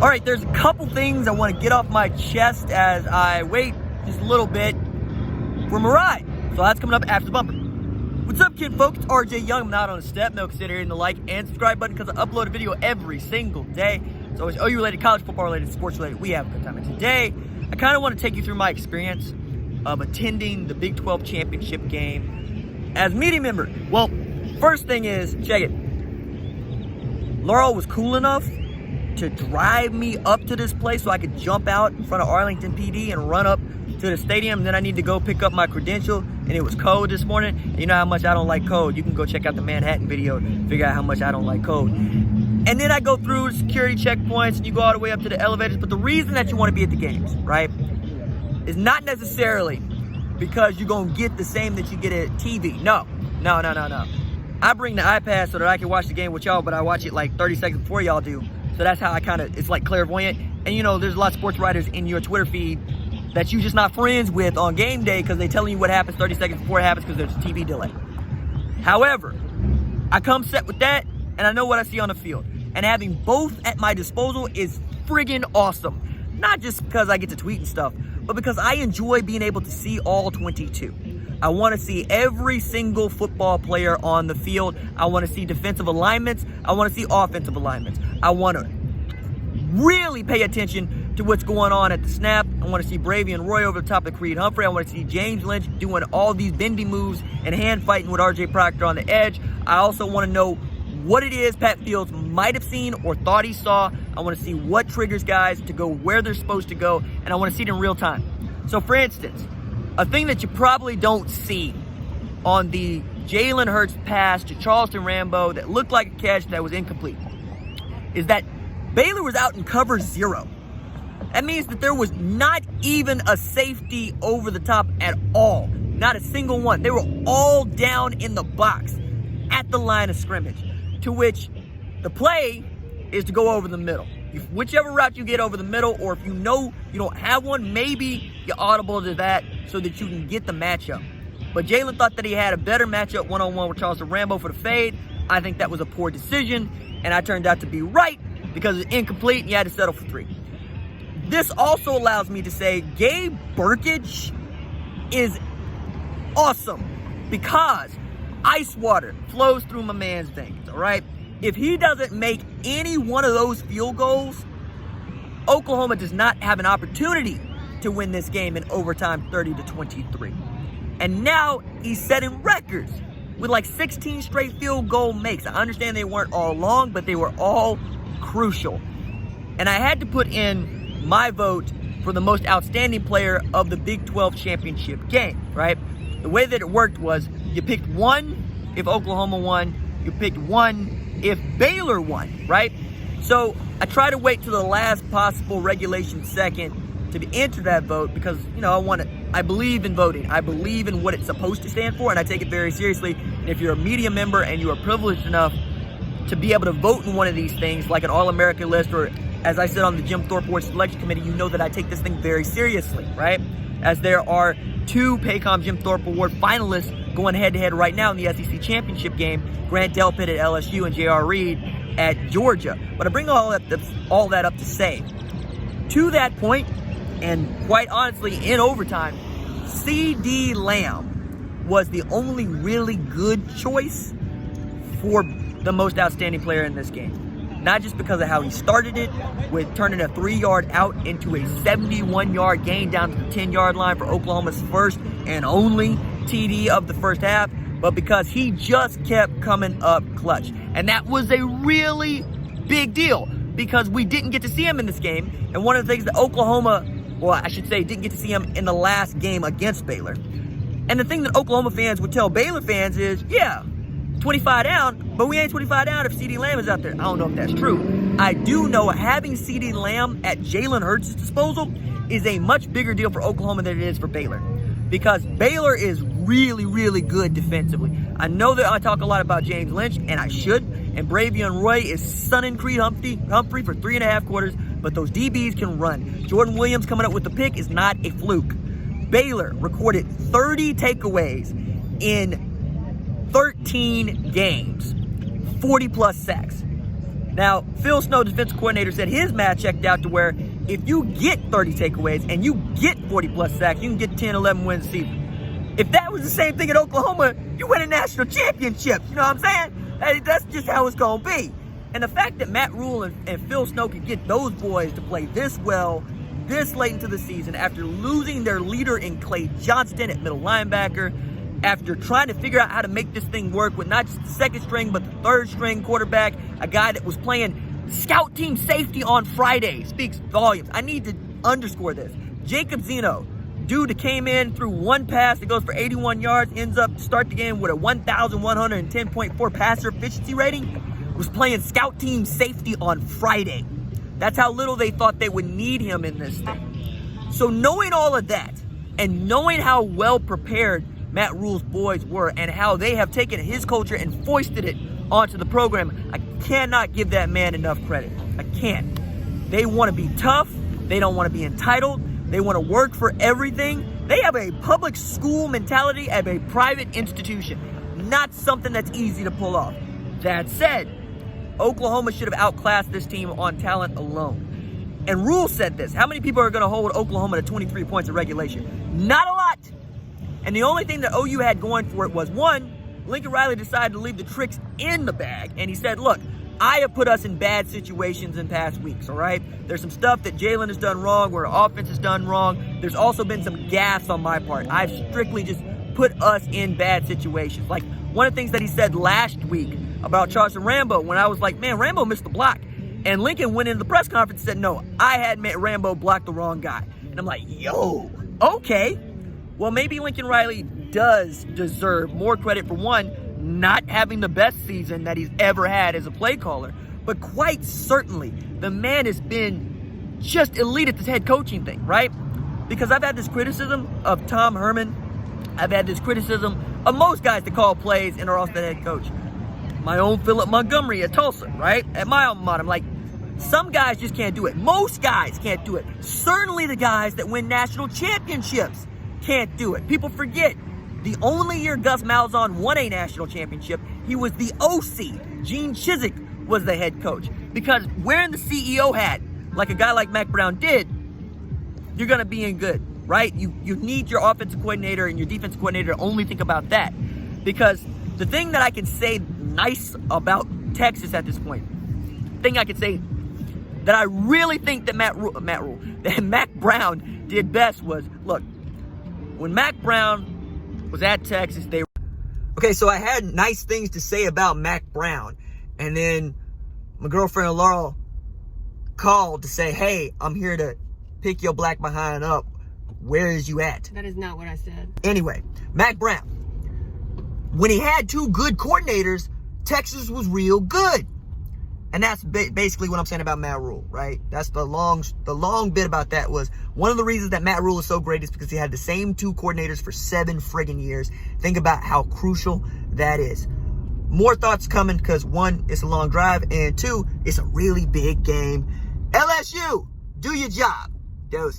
All right, there's a couple things I want to get off my chest as I wait just a little bit for my ride. So that's coming up after the bumper. What's up, kid folks? It's RJ Young. I'm not on a step. No, consider hitting the like and subscribe button because I upload a video every single day. It's always OU related, college football related, sports related. We have a good time. And today, I kind of want to take you through my experience of attending the Big 12 championship game as media member. Well, first thing is, check it. Laurel was cool enough to drive me up to this place so I could jump out in front of Arlington PD and run up to the stadium. And then I need to go pick up my credential, and it was cold this morning. And you know how much I don't like cold. You can go check out the Manhattan video to figure out how much I don't like cold. And then I go through security checkpoints, and you go all the way up to the elevators. But the reason that you want to be at the games, right, is not necessarily because you're going to get the same that you get at TV. No. I bring the iPad so that I can watch the game with y'all, but I watch it like 30 seconds before y'all do. So that's how I kind of, it's like clairvoyant. And you know, there's a lot of sports writers in your Twitter feed that you're just not friends with on game day because they're telling you what happens 30 seconds before it happens because there's a TV delay. However, I come set with that, and I know what I see on the field. And having both at my disposal is friggin' awesome. Not just because I get to tweet and stuff, but because I enjoy being able to see all 22. I want to see every single football player on the field. I want to see defensive alignments. I want to see offensive alignments. I want to really pay attention to what's going on at the snap. I want to see Bravey and Roy over the top of Creed Humphrey. I want to see James Lynch doing all these bendy moves and hand fighting with RJ Proctor on the edge. I also want to know what it is Pat Fields might have seen or thought he saw. I want to see what triggers guys to go where they're supposed to go, and I want to see it in real time. So for instance, a thing that you probably don't see on the Jalen Hurts pass to Charleston Rambo that looked like a catch that was incomplete is that Baylor was out in cover 0. That means that there was not even a safety over the top at all. Not a single one. They were all down in the box at the line of scrimmage, to which the play is to go over the middle. Whichever route you get over the middle, or if you know you don't have one, maybe you audible to that so that you can get the matchup. But Jalen thought that he had a better matchup one-on-one with Charleston Rambo for the fade. I think that was a poor decision, and I turned out to be right because it's incomplete and you had to settle for 3. This also allows me to say Gabe Burkage is awesome because ice water flows through my man's veins, all right? If he doesn't make any one of those field goals, Oklahoma does not have an opportunity to win this game in overtime 30-23. And now he's setting records with like 16 straight field goal makes. I understand they weren't all long, but they were all crucial. And I had to put in my vote for the most outstanding player of the Big 12 championship game, right? The way that it worked was you picked 1 if Oklahoma won, you picked 1 if Baylor won, right? So I try to wait to the last possible regulation second to enter that vote because, you know, I believe in voting. I believe in what it's supposed to stand for, and I take it very seriously. And if you're a media member and you are privileged enough to be able to vote in one of these things, like an All-America list, or as I said on the Jim Thorpe Award Selection Committee, you know that I take this thing very seriously, right? As there are 2 Paycom Jim Thorpe Award finalists going head-to-head right now in the SEC championship game, Grant Delpit at LSU and J.R. Reed at Georgia. But I bring all that up to say, to that point, and quite honestly, in overtime, CeeDee Lamb was the only really good choice for the most outstanding player in this game. Not just because of how he started it, with turning a 3-yard out into a 71-yard gain down to the 10-yard line for Oklahoma's first and only TD of the first half, but because he just kept coming up clutch. And that was a really big deal because we didn't get to see him in this game. And one of the things that Oklahoma, well, I should say, didn't get to see him in the last game against Baylor. And the thing that Oklahoma fans would tell Baylor fans is, yeah, 25 down, but we ain't 25 down if CeeDee Lamb is out there. I don't know if that's true. I do know having CeeDee Lamb at Jalen Hurts' disposal is a much bigger deal for Oklahoma than it is for Baylor, because Baylor is really, really good defensively. I know that I talk a lot about James Lynch, and I should, and Bravey and Roy is sunning Creed Humphrey for 3.5 quarters, but those DBs can run. Jordan Williams coming up with the pick is not a fluke. Baylor recorded 30 takeaways in 13 games, 40 plus sacks. Now, Phil Snow, defensive coordinator, said his math checked out to where if you get 30 takeaways and you get 40-plus sacks, you can get 10, 11 wins a season. If that was the same thing at Oklahoma, you win a national championship. You know what I'm saying? That's just how it's going to be. And the fact that Matt Rhule and Phil Snow could get those boys to play this well, this late into the season, after losing their leader in Clay Johnston at middle linebacker, after trying to figure out how to make this thing work with not just the second string, but the third string quarterback, a guy that was playing scout team safety on Friday, speaks volumes. I need to underscore this. Jacob Zeno, dude that came in through one pass that goes for 81 yards, ends up to start the game with a 1,110.4 passer efficiency rating, was playing scout team safety on Friday. That's how little they thought they would need him in this thing. So knowing all of that, and knowing how well prepared Matt Rhule's boys were, and how they have taken his culture and foisted it onto the program, I cannot give that man enough credit. I can't. They want to be tough. They don't want to be entitled. They want to work for everything. They have a public school mentality of a private institution. Not something that's easy to pull off. That said, Oklahoma should have outclassed this team on talent alone. And Rhule said this. How many people are going to hold Oklahoma to 23 points of regulation? Not a lot. And the only thing that OU had going for it was, one, Lincoln Riley decided to leave the tricks in the bag. And he said, look, I have put us in bad situations in past weeks, all right? There's some stuff that Jalen has done wrong, where offense has done wrong. There's also been some gas on my part. I've strictly just put us in bad situations. Like one of the things that he said last week about Charleston Rambo, when I was like, man, Rambo missed the block. And Lincoln went into the press conference and said, no, I had Rambo block the wrong guy. And I'm like, yo, okay. Well, maybe Lincoln Riley does deserve more credit for, one, not having the best season that he's ever had as a play caller, but quite certainly the man has been just elite at this head coaching thing, right? Because I've had this criticism of Tom Herman. I've had this criticism of most guys that call plays and are also the head coach. My own Philip Montgomery at Tulsa, right? At my alma mater, I'm like, some guys just can't do it. Most guys can't do it. Certainly the guys that win national championships can't do it. People forget, the only year Gus Malzahn won a national championship, he was the OC. Gene Chizik was the head coach. Because wearing the CEO hat, like a guy like Mac Brown did, you're going to be in good, right? You need your offensive coordinator and your defensive coordinator to only think about that. Because the thing that I can say nice about Texas at this point, the thing I can say that I really think that Mac Brown did best was, look, when Mac Brown was at Texas, they were... Okay, so I had nice things to say about Mac Brown. And then my girlfriend Laurel called to say, hey, I'm here to pick your black behind up. Where is you at? That is not what I said. Anyway, Mac Brown. When he had two good coordinators, Texas was real good. And that's basically what I'm saying about Matt Rhule, right? That's the long bit about that was one of the reasons that Matt Rhule is so great is because he had the same two coordinators for 7 friggin' years. Think about how crucial that is. More thoughts coming because, one, it's a long drive, and two, it's a really big game. LSU, do your job. Doses.